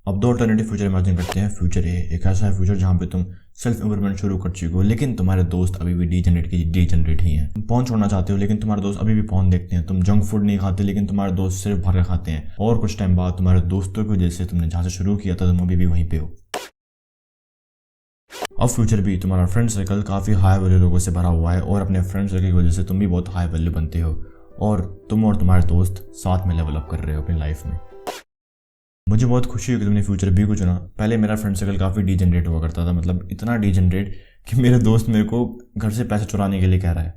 अब दो alternative future imagine करते हैं। फ्यूचर ए एक ऐसा है फ्यूचर जहाँ पे तुम सेल्फ इम्प्रूवमेंट शुरू कर चुके हो, लेकिन तुम्हारे दोस्त अभी भी डीजनरेट ही हैं। तुम पॉर्न छोड़ना चाहते हो, लेकिन तुम्हारे दोस्त अभी भी पॉर्न देखते हैं। तुम जंक फूड नहीं खाते, लेकिन तुम्हारे दोस्त सिर्फ भर के खाते हैं। और कुछ टाइम बाद तुम्हारे दोस्तों की वजह से तुमने जहाँ से शुरू किया था तुम अभी भी वहीं पे हो। अब फ्यूचर भी तुम्हारा फ्रेंड सर्कल काफ़ी हाई वैल्यू लोगों से भरा हुआ है, और अपने फ्रेंड सर्कल की वजह से तुम भी बहुत हाई वैल्यू बनते हो, और तुम और तुम्हारे दोस्त साथ में लेवल अप कर रहे हो अपनी लाइफ में। मुझे बहुत खुशी हुई कि तुमने फ्यूचर बी को चुना। पहले मेरा फ्रेंड सर्कल काफ़ी डीजनरेट हुआ करता था, मतलब इतना डीजनरेट कि मेरे दोस्त मेरे को घर से पैसे चुराने के लिए कह रहा है।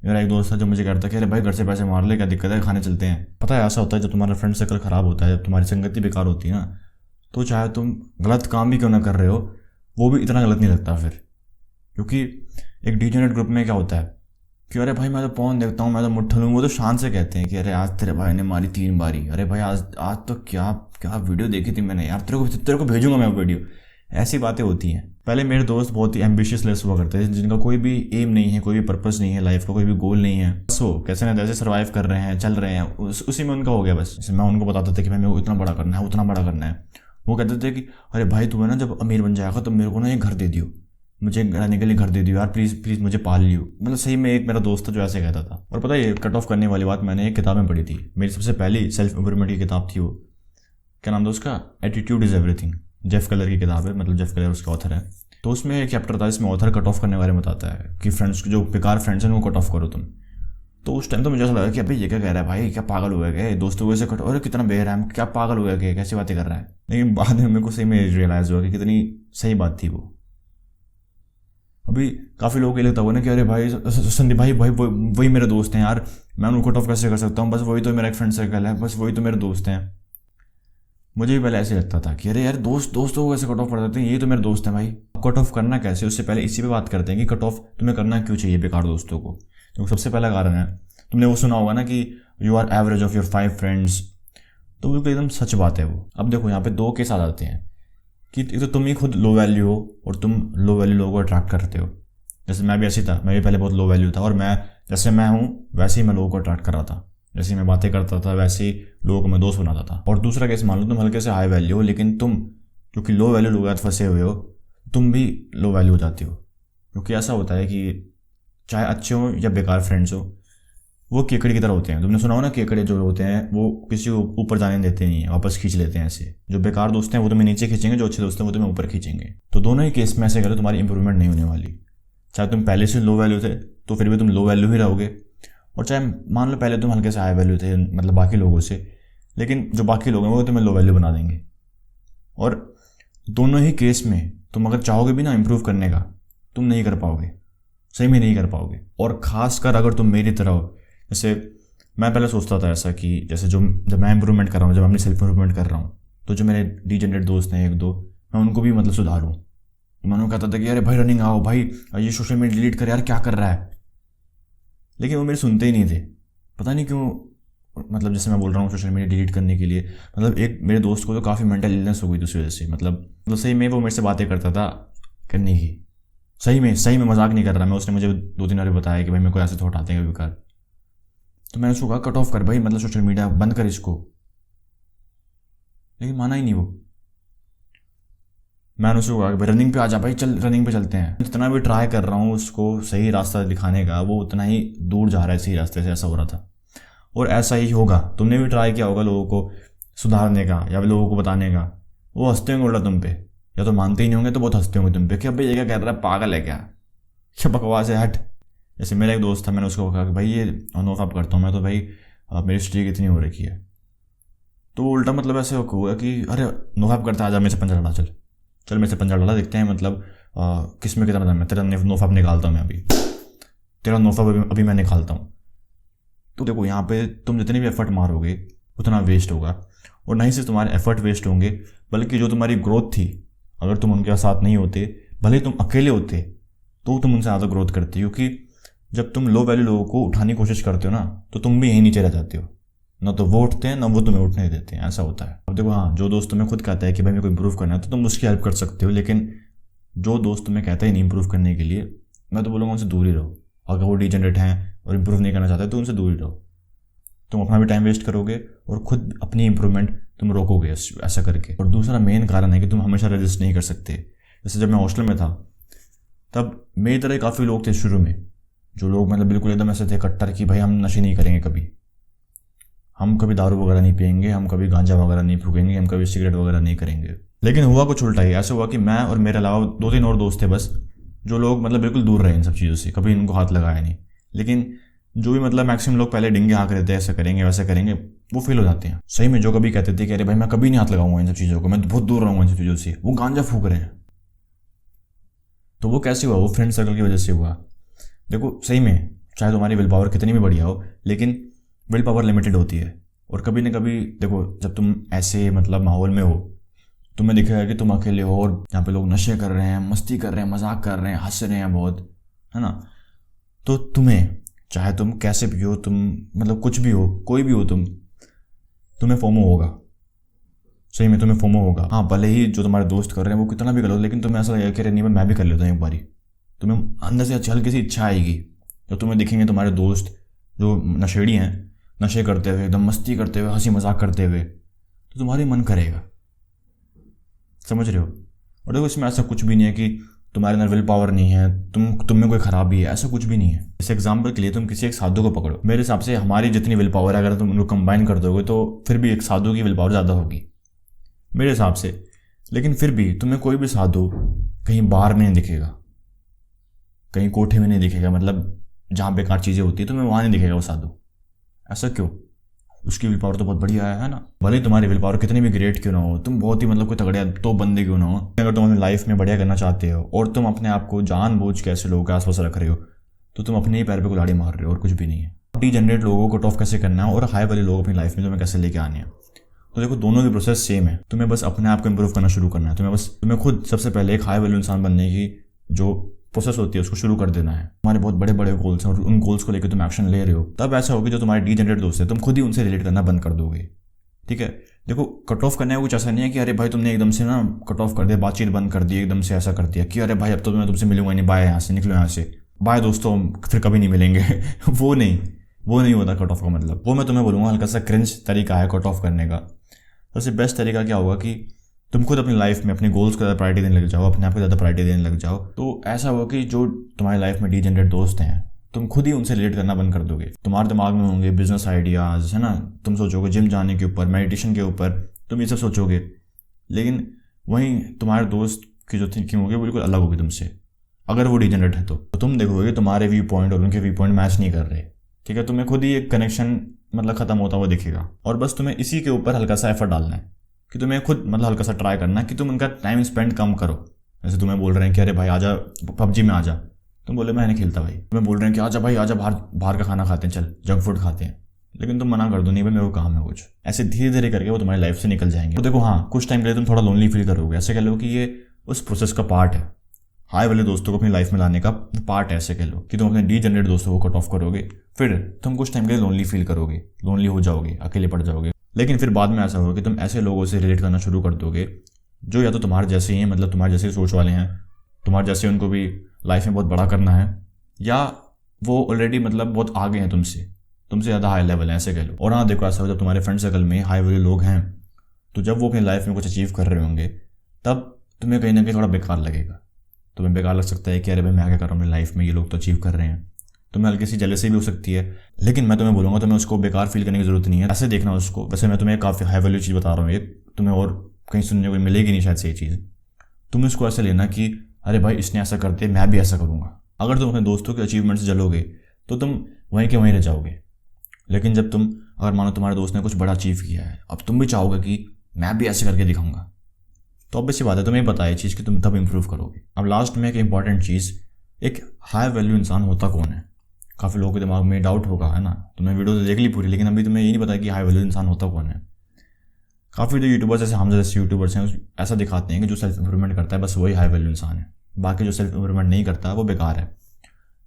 मेरा एक दोस्त था जो मुझे कहता था कि अरे भाई घर से पैसे मार ले, क्या दिक्कत है, खाने चलते हैं। पता है ऐसा होता है जब तुम्हारा फ्रेंड सर्कल ख़राब होता है, जब तुम्हारी संगति बेकार होती है ना, तो चाहे तुम गलत काम भी क्यों ना कर रहे हो वो भी इतना गलत नहीं लगता फिर। क्योंकि एक डीजनरेट ग्रुप में क्या होता है कि अरे भाई मैं तो पॉर्न देखता हूँ, मैं तो मुट्ठल हूँ, वो तो शान से कहते हैं कि अरे आज तेरे भाई ने मारी 3 बारी, अरे भाई आज आज तो क्या क्या वीडियो देखी थी मैंने यार, तेरे को भेजूंगा मैं वो वीडियो। ऐसी बातें होती हैं। पहले मेरे दोस्त बहुत ही एम्बिशियस लेस हुआ करते थे, जिनका कोई भी एम नहीं है, कोई भी पर्पस नहीं है लाइफ का, कोई भी गोल नहीं है, बस वो कैसे ना कैसे सर्वाइव कर रहे हैं, चल रहे हैं, उसी में उनका हो गया बस। जैसे मैं उनको बताता था कि भाई मेरे को इतना बड़ा करना है, उतना बड़ा करना है, वो कहते थे कि अरे भाई तुम्हें ना जब अमीर बन जाएगा तो मेरे को ना ये घर दे दियो, मुझे रहने के लिए घर दे दियो यार, प्लीज़ प्लीज़ मुझे पाल लियो। मतलब सही में एक मेरा दोस्त था जो ऐसे कहता था। और पता है ये कट ऑफ करने वाली बात, मैंने एक किताब में पढ़ी थी, मेरी सबसे पहली सेल्फ इम्प्रूवमेंट की किताब थी वो। क्या नाम था उसका? Attitude is everything. Jeff colour की किताब है, मतलब जेफ कलर उसका ऑथर है। तो उसमें एक चैप्टर था जिसमें ऑथर कट ऑफ करने के बारे में बताता है कि फ्रेंड्स जो बेकार फ्रेंड्स हैं वो कट ऑफ करो तुम। तो उस टाइम तो मुझे ऐसा लगा कि अभी ये क्या कह रहा है भाई, क्या पागल हो गया, दोस्तों को ऐसे कट, और कितना बेरहम, क्या पागल हो गया, कैसी बातें कर रहा है। लेकिन बाद में मेरे को सही में रियलाइज़ हुआ कि कितनी सही बात थी वो। अभी काफ़ी लोगों के लिए लगता होगा ना कि अरे भाई संदीप भाई भाई वही मेरे दोस्त हैं यार, मैं उनको कट ऑफ कैसे कर सकता हूँ, बस वही तो मेरा एक फ्रेंड सर्कल है, बस वही तो मेरे दोस्त हैं। मुझे भी पहले ऐसे लगता था कि अरे यार दोस्तों को कैसे कट ऑफ कर देते हैं, ये तो मेरे दोस्त हैं भाई। कट ऑफ करना कैसे, उससे पहले इसी पे बात करते हैं कि कट ऑफ तुम्हें करना क्यों चाहिए बेकार दोस्तों को। तो सबसे पहला कारण है, तुमने वो सुना होगा ना कि you are average of your 5 friends. तो बिल्कुल एकदम सच बात है वो। अब देखो यहाँ पे 2 केस आ जाते हैं कि एक तो तुम ही खुद लो वैल्यू हो और तुम लो वैल्यू लोगों को अट्रैक्ट करते हो। जैसे मैं भी ऐसी था, मैं भी पहले बहुत लो वैल्यू था, और मैं जैसे मैं हूँ वैसे ही मैं लोगों को अट्रैक्ट कर रहा था, जैसे मैं बातें करता था वैसे ही लोगों को मैं दोस्त बनाता था। और दूसरा केस मान लो तुम हल्के से हाई वैल्यू हो, लेकिन तुम क्योंकि लो वैल्यू लोगों के साथ फंसे हुए हो तुम भी लो वैल्यू हो जाते हो। क्योंकि ऐसा होता है कि चाहे अच्छे हो या बेकार फ्रेंड्स हो, वो केकड़े की तरह होते हैं। तुमने सुना हो ना, केकड़े जो होते हैं वो किसी को ऊपर जाने देते नहीं है, वापस खींच लेते हैं। ऐसे जो बेकार दोस्त हैं वो तुम्हें नीचे खींचेंगे, जो अच्छे दोस्त हैं वो तुम्हें ऊपर खींचेंगे। तो दोनों ही केस में ऐसे करो तुम्हारी इंप्रूवमेंट नहीं होने वाली। चाहे तुम पहले से लो वैल्यू थे तो फिर भी तुम लो वैल्यू ही रहोगे, और चाहे मान लो पहले तुम हल्के से हाई वैल्यू थे मतलब बाकी लोगों से, लेकिन जो बाकी लोग हैं वो तुम्हें लो वैल्यू बना देंगे। और दोनों ही केस में तुम अगर चाहोगे भी ना इम्प्रूव करने का, तुम नहीं कर पाओगे, सही में नहीं कर पाओगे। और ख़ासकर अगर तुम मेरी तरह हो, जैसे मैं पहले सोचता था ऐसा कि जैसे जब मैं इंप्रूवमेंट कर रहा हूँ, जब मैं अपनी सेल्फ इंप्रूवमेंट कर रहा हूँ, तो जो मेरे डीजनरेट दोस्त हैं 1-2, मैं उनको भी मतलब सुधारूँ। तो मैं उनको कहता था कि अरे भाई रनिंग आओ, भाई ये सोशल मीडिया डिलीट कर यार, क्या कर रहा है। लेकिन वो मेरे सुनते ही नहीं थे, पता नहीं क्यों। जैसे मैं बोल रहा हूँ सोशल मीडिया डिलीट करने के लिए, मतलब एक मेरे दोस्त को तो काफ़ी मेंटल इलनेस हो गई उस वजह से। मतलब सही में वो मेरे से बातें करता था करने की, सही में मजाक नहीं कर रहा मैं। उसने मुझे 2-3 बार बताया कि भाई मेरे को ऐसे थॉट आते हैं कभी बेकार। तो मैंने उसको कहा कट ऑफ कर भाई, मतलब सोशल मीडिया बंद कर इसको, लेकिन माना ही नहीं वो। मैंने उसको कहा कि रनिंग पे आ जा भाई, चल रनिंग पे चलते हैं। जितना भी ट्राई कर रहा हूँ उसको सही रास्ता दिखाने का, वो उतना ही दूर जा रहा है सही रास्ते से, ऐसा हो रहा था। और ऐसा ही होगा, तुमने भी ट्राई किया होगा लोगों को सुधारने का या लोगों को बताने का, वो हंसते होंगे उल्टा तुम पे, या तो मानते ही नहीं होंगे तो बहुत हंसते होंगे तुम पे कि अब भाई ये क्या कह रहा है, पागल है क्या बकवास है, हट। जैसे मेरा एक दोस्त था, मैंने उसको कहा कि भाई ये नो फैप करता हूँ मैं, तो भाई मेरी स्ट्रीक इतनी हो रखी है। तो वो उल्टा मतलब ऐसे हुआ कि अरे नो फैप करता है, आजा मेरे से पंजा लड़ा, चल मेरे से पंजा लड़ा, देखते हैं मतलब किस में कितना दम है, तेरा नो फैप निकालता हूँ मैं अभी, तेरा नो फैप अभी मैं निकालता हूँ। तो देखो यहाँ पे तुम जितने भी एफर्ट मारोगे उतना वेस्ट होगा, और नहीं सिर्फ तुम्हारे एफर्ट वेस्ट होंगे बल्कि जो तुम्हारी ग्रोथ थी, अगर तुम उनके साथ नहीं होते, भले ही तुम अकेले होते, तो तुम उनसे ज़्यादा ग्रोथ करते। क्योंकि जब तुम लो वैल्यू लोगों को उठाने की कोशिश करते हो ना, तो तुम भी यहीं नीचे रह जाते हो, ना तो वो उठते हैं ना वो तुम्हें उठने देते हैं, ऐसा होता है। अब देखो हाँ, जो दोस्त तुम्हें खुद कहता है कि भाई मेरे को इंप्रूव करना है तो तुम उसकी हेल्प कर सकते हो, लेकिन जो दोस्त तुम्हें कहता है नहीं इंप्रूव करने के लिए, मैं तो बोलूँगा उनसे दूर ही रहो। अगर वो डिजेनरेट हैं और इंप्रूव नहीं करना चाहते तो उनसे दूर ही रहो। तुम अपना भी टाइम वेस्ट करोगे और खुद अपनी इंप्रूवमेंट तुम रोकोगे ऐसा करके। और दूसरा मेन कारण है कि तुम हमेशा रेजिस्ट नहीं कर सकते। जैसे जब मैं हॉस्टल में था तब मेरी तरह काफ़ी लोग थे शुरू में, जो लोग मतलब बिल्कुल एकदम ऐसे थे कट्टर कि भाई हम नशे नहीं करेंगे कभी, हम कभी दारू वगैरह नहीं पियेंगे, हम कभी गांजा वगैरह नहीं फूकेंगे, हम कभी सिगरेट वगैरह नहीं करेंगे। लेकिन हुआ कुछ उल्टा ही। ऐसा हुआ कि मैं और मेरे अलावा 2-3 और दोस्त थे बस, जो लोग मतलब बिल्कुल दूर रहे इन सब चीज़ों से, कभी इनको हाथ लगाया नहीं। लेकिन जो भी मतलब मैक्सिमम लोग पहले डिंगे हाँक रहे थे ऐसा करेंगे वैसा करेंगे, वो फेल हो जाते हैं सही में। जो कभी कहते थे कि अरे भाई मैं कभी नहीं हाथ लगाऊंगा इन सब चीज़ों को, मैं बहुत दूर रहूंगा इन सब चीज़ों से, वो गांजा फूक रहे हैं। तो वो कैसे हुआ? वो फ्रेंड सर्कल की वजह से हुआ। देखो सही में चाहे तुम्हारी विल पावर कितनी भी बढ़िया हो, लेकिन विल पावर लिमिटेड होती है। और कभी ना कभी देखो जब तुम ऐसे मतलब माहौल में हो, तुम्हें दिखेगा कि तुम अकेले हो और यहाँ पे लोग नशे कर रहे हैं, मस्ती कर रहे हैं, मजाक कर रहे हैं, हंस रहे हैं बहुत, है ना। तो तुम्हें चाहे तुम कैसे भी हो, तुम मतलब कुछ भी हो, कोई भी हो, तुम्हें फोमो होगा। सही में तुम्हें फोमो होगा। हाँ, भले ही जो तुम्हारे दोस्त कर रहे हैं वो कितना भी गलत, लेकिन तुम्हें ऐसा लगेगा कि अरे नहीं मैं भी कर लेता हूँ एक बारी। तुम्हें अंदर से हल्की सी इच्छा आएगी जब तुम्हें दिखेंगे तुम्हारे दोस्त जो नशेड़ी हैं, नशे करते हुए, एकदम मस्ती करते हुए, हंसी मजाक करते हुए, तो तुम्हारी मन करेगा। समझ रहे हो? और देखो इसमें ऐसा कुछ भी नहीं है कि तुम्हारे अंदर विल पावर नहीं है, तुम में कोई खराबी है, ऐसा कुछ भी नहीं है। इस एग्जाम्पल के लिए तुम किसी एक साधु को पकड़ो, मेरे हिसाब से हमारी जितनी विल पावर है अगर तुम उनको कंबाइन कर दोगे तो फिर भी एक साधु की विल पावर ज़्यादा होगी मेरे हिसाब से। लेकिन फिर भी तुम्हें कोई भी साधु कहीं बार में नहीं दिखेगा, कहीं कोठे में नहीं दिखेगा, मतलब जहाँ बेकार चीज़ें होती है तुम्हें वहाँ नहीं दिखेगा वो साधु। ऐसा क्यों? उसकी विल पावर तो बहुत बढ़िया है ना। भले ही तुम्हारी विल पावर कितनी भी ग्रेट क्यों ना हो, तुम बहुत ही मतलब कोई तगड़े तो बंदे क्यों ना हो, अगर तुम अपनी लाइफ में बढ़िया करना चाहते हो और तुम अपने आप को जानबूझ के ऐसे लोगों के आसपास रख रहे हो, तो तुम अपने ही पैर पे कुल्हाड़ी मार रहे हो और कुछ भी नहीं है। डीजेनरेट लोगों को कट ऑफ कैसे करना है और हाई वाले लोग अपनी लाइफ में तुम्हें कैसे लेके आने हैं, तो देखो दोनों की प्रोसेस सेम है। तुम्हें बस अपने आप को इंप्रूव करना शुरू करना है। तुम्हें खुद सबसे पहले एक हाई वैल्यू इंसान बनने की जो प्रोसेस होती है उसको शुरू कर देना है। तुम्हारे बहुत बड़े बड़े गोल्स हैं और उन गोल्स को लेकर तुम एक्शन ले रहे हो, तब ऐसा होगा जो तुम्हारे डीजेनरेट दोस्त है तुम खुद ही उनसे रिलेट करना बंद कर दोगे। ठीक है, देखो कट ऑफ करने का कुछ ऐसा नहीं है कि अरे भाई तुमने एकदम से ना कट ऑफ कर दिया, बातचीत बंद कर दी, एकदम से ऐसा कर दिया कि अरे भाई अब तो मैं तुमसे मिलूंगा नहीं, बाय, यहाँ से निकलो, यहाँ से बाय दोस्तों, फिर कभी नहीं मिलेंगे। वो नहीं होता कट ऑफ का मतलब। वो मैं तुम्हें बोलूँगा हल्का सा क्रिंज तरीका है कट ऑफ करने का। सबसे बेस्ट तरीका क्या होगा कि तुम खुद अपनी लाइफ में अपने गोल्स को ज़्यादा प्रायोरिटी देने लग जाओ, अपने आप को ज़्यादा प्रायोरिटी देने लग जाओ। तो ऐसा होगा कि जो तुम्हारी लाइफ में डीजेनरेट दोस्त हैं तुम खुद ही उनसे रिलेट करना बंद कर दोगे। तुम्हारे दिमाग में होंगे बिजनेस आइडियाज़, है ना, तुम सोचोगे जिम जाने के ऊपर, मेडिटेशन के ऊपर, तुम ये सब सोचोगे। लेकिन वहीं तुम्हारे दोस्त की जो थिंकिंग होगी बिल्कुल अलग होगी तुमसे। अगर वो डीजेनरेट है तो तुम देखोगे तुम्हारे व्यू पॉइंट और उनके व्यू पॉइंट मैच नहीं कर रहे। ठीक है, तुम्हें खुद ही एक कनेक्शन मतलब खत्म होता हुआ दिखेगा। और बस तुम्हें इसी के ऊपर हल्का सा एफर्ट डालना है कि तुम्हें खुद मतलब हल्का सा ट्राई करना है कि तुम उनका टाइम स्पेंड कम करो। जैसे तुम्हें बोल रहे हैं कि अरे भाई आजा पबजी में आजा, तुम बोले मैं नहीं खेलता भाई। तुम्हें बोल रहे हैं कि आजा भाई आजा बाहर का खाना खाते हैं, चल जंक फूड खाते हैं, लेकिन तुम मना कर दो, नहीं भाई मेरे को काम है कुछ। ऐसे धीरे धीरे करके वो तुम्हारी लाइफ से निकल जाएंगे। तो देखो हाँ, कुछ टाइम के लिए तुम थोड़ा लोनली फील करोगे, ऐसे कह लो कि ये उस प्रोसेस का पार्ट है। हाई वाले दोस्तों को अपनी लाइफ में लाने का पार्ट है, ऐसे कह लो कि तुम अपने डीजेनरेट दोस्तों को कट ऑफ करोगे, फिर तुम कुछ टाइम के लिए लोनली फील करोगे, लोनली हो जाओगे, अकेले पड़ जाओगे। लेकिन फिर बाद में ऐसा होगा कि तुम ऐसे लोगों से रिलेट करना शुरू कर दोगे जो या तो तुम्हारे जैसे ही हैं, मतलब तुम्हारे जैसे सोच वाले हैं, तुम्हारे जैसे उनको भी लाइफ में बहुत बड़ा करना है, या वो ऑलरेडी मतलब बहुत आगे हैं तुमसे ज़्यादा हाई लेवल है, ऐसे कह लो। और हाँ देखो ऐसा हो जब तुम्हारे फ्रेंड सर्कल में हाई वाले लोग हैं तो जब वो अपनी लाइफ में कुछ अचीव कर रहे होंगे तब तुम्हें कहीं ना कहीं थोड़ा बेकार लगेगा। तुम्हें बेकार लग सकता है कि अरे भाई मैं क्या कर रहा हूँ अपनी लाइफ में, ये लोग तो अचीव कर रहे हैं। तुम्हें हल्की सी जेलसी भी हो सकती है, लेकिन मैं तुम्हें बोलूँगा तुम्हें उसको बेकार फील करने की जरूरत नहीं है। ऐसे देखना उसको, वैसे मैं तुम्हें काफ़ी हाई वैल्यू चीज़ बता रहा हूँ, एक तुम्हें और कहीं सुनने को मिलेगी नहीं शायद से ये चीज़। तुम इसको ऐसे लेना कि अरे भाई इसने ऐसा करते मैं भी ऐसा करूँगा। अगर तुम अपने दोस्तों के अचीवमेंट से जलोगे तो तुम वहीं के वहीं रह जाओगे। लेकिन जब तुम अगर मानो तुम्हारे दोस्त ने कुछ बड़ा अचीव किया है, अब तुम भी चाहोगे कि मैं भी ऐसे करके दिखाऊंगा, तो ऑब्वियस सी बात है तुम्हें पता है चीज़ कि तुम तब इंप्रूव करोगे। अब लास्ट में एक इंपॉर्टेंट चीज़, एक हाई वैल्यू इंसान होता कौन है? काफ़ी लोगों के दिमाग में डाउट होगा, है ना। तुमने वीडियो तो देख ली पूरी, लेकिन अभी तुम्हें ये नहीं पता कि हाई वैल्यू इंसान होता कौन है। काफ़ी जो यूट्यूबर्स जैसे हम जैसे यूट्यूबर्स हैं ऐसा दिखाते हैं कि जो सेल्फ इंप्रूवमेंट करता है बस वही हाई वैल्यू इंसान है, बाकी जो सेल्फ इंप्रूवमेंट नहीं करता वो बेकार है।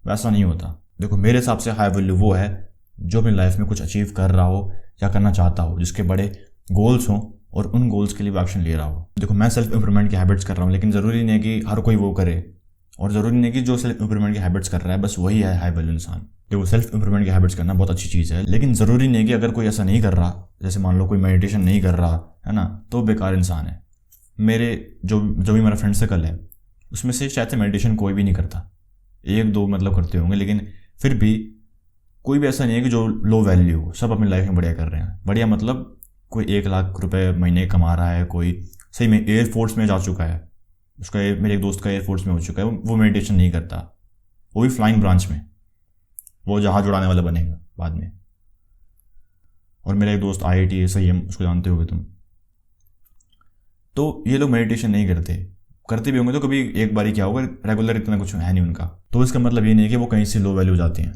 वैसा नहीं होता। देखो मेरे हिसाब से हाई वैल्यू वो है जो अपनी लाइफ में कुछ अचीव कर रहा हो या करना चाहता हो, जिसके बड़े गोल्स हों और उन गोल्स के लिए वो एक्शन ले रहा हो। देखो मैं सेल्फ इंप्रूवमेंट की हैबिट्स कर रहा हूँ, लेकिन ज़रूरी नहीं है कि हर कोई वो करे, और ज़रूरी नहीं है कि जो सेल्फ इंप्रूवमेंट की हैबिट्स कर रहा है बस वही है हाई वैल्यू इंसान। देखो सेल्फ इंप्रूवमेंट की हैबिट्स करना बहुत अच्छी चीज़ है, लेकिन ज़रूरी नहीं है कि अगर कोई ऐसा नहीं कर रहा, जैसे मान लो कोई मेडिटेशन नहीं कर रहा है ना, तो बेकार इंसान है। मेरे जो भी मेरा फ्रेंड सर्कल है उसमें से शायद से मेडिटेशन कोई भी नहीं करता, एक दो मतलब करते होंगे, लेकिन फिर भी कोई भी ऐसा नहीं है कि जो लो वैल्यू हो। सब अपनी लाइफ में बढ़िया कर रहे हैं। बढ़िया मतलब कोई 1 लाख रुपए महीने कमा रहा है, कोई सही में एयरफोर्स में जा चुका है, उसका मेरे एक दोस्त का एयरफोर्स में हो चुका है, वो मेडिटेशन नहीं करता, वो भी फ्लाइंग ब्रांच में, वो जहाज उड़ाने वाला बनेगा बाद में। और मेरा एक दोस्त IIT SIM, उसको जानते होगे तुम। तो ये लोग मेडिटेशन नहीं करते भी होंगे तो कभी एक बार ही क्या होगा, रेगुलर इतना कुछ है नहीं उनका। तो इसका मतलब ये नहीं है कि वो कहीं से लो वैल्यू जाते हैं,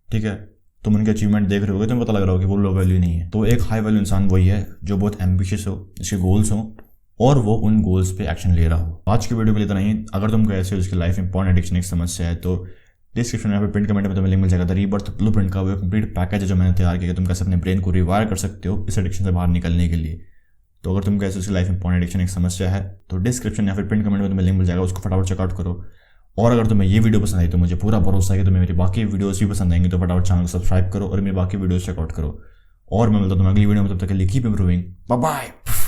ठीक है। तुम उनके अचीवमेंट देख रहे होगे, तुम्हें पता लग रहा होगा कि वो लो वैल्यू नहीं है। तो एक हाई वैल्यू इंसान वही है जो बहुत एम्बिशियस हो, जिसके गोल्स हो और वो उन गोल्स पे एक्शन ले रहा हो। आज की वीडियो के लिए इतना ही। अगर तुम कैसे हो जिसकी लाइफ में पॉर्न एडिक्शन एक समस्या है तो डिस्क्रिप्शन में पिन कमेंट में तुम्हें लिंक मिल जाएगा। द रीबर्थ ब्लूप्रिंट का वो कंप्लीट पैकेज है जो मैंने तैयार किया, तुम कैसे अपने ब्रेन को रिवायर कर सकते हो इस एडिक्शन से बाहर निकलने के लिए। तो अगर तुम कैसे उसकी लाइफ में पॉर्न एडिक्शन एक समस्या है तो डिस्क्रिप्शन या फिर पिन कमेंट में तुम्हें लिंक मिल जाएगा, उसको फटाफट चेकआउट करो। और अगर तुम्हें ये वीडियो पसंद आई तो मुझे पूरा भरोसा है कि तुम्हें मेरी बाकी वीडियोस भी पसंद आएंगी, तो फटाफट चैनल को सब्सक्राइब करो और मेरी बाकी वीडियोस चेकआउट करो। और मैं मिलता हूं तुम्हें अगली वीडियो में, तब तक के लिए कीप इंप्रूविंग, बाय बाय।